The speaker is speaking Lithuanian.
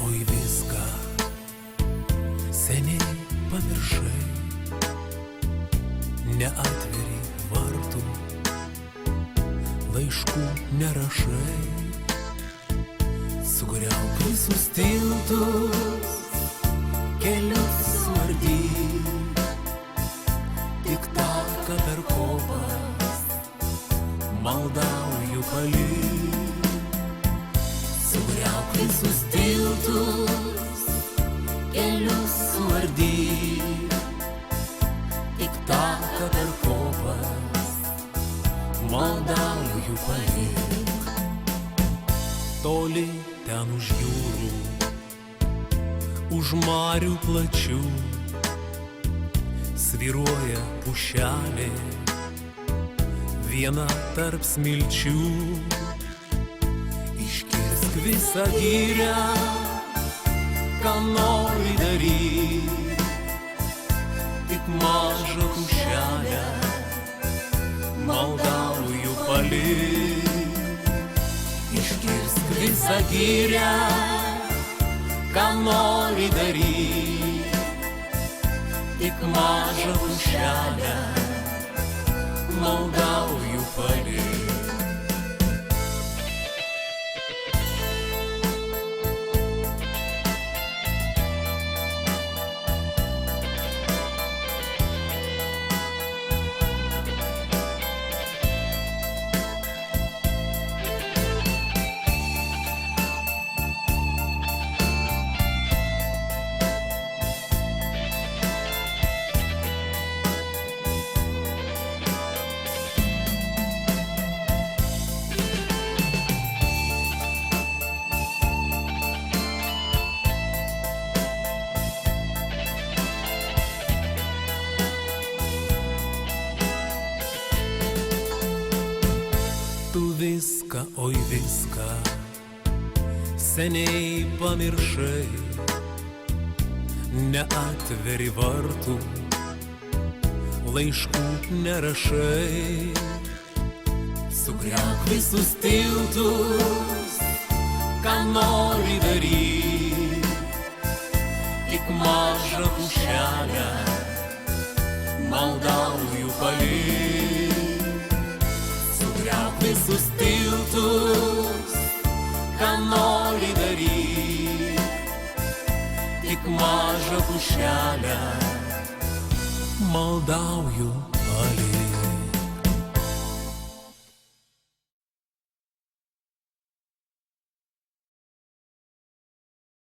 oi viską seniai pamiršai, neatveri vartų, laiškų nerašai, sugriauk visus tiltus, kelius suardyk, tik taką per kopas maldauju palik. Sugriauk visus tiltus, kelius suardyk, tik taką per kopas maldauju palik. Toli ten už jūrų, už marių plačių, svyruoja pušelė, viena tarp smilčių. Iškirsk visą girią, ką nori daryk, tik mažą pušelę maldauju palik. Iškirsk visą girią, ką nori daryk, tik mažą pušelę maldauju palik. Tu viską, oi viską seniai pamiršai, neatveri vartų, laiškų nerašai, sugriauk visus tiltus, ką nori daryk, tik mažą pušelę maldauju palik. Sugriauk visus tiltus, ką nori daryk, tik mažą pušelę maldauju palik.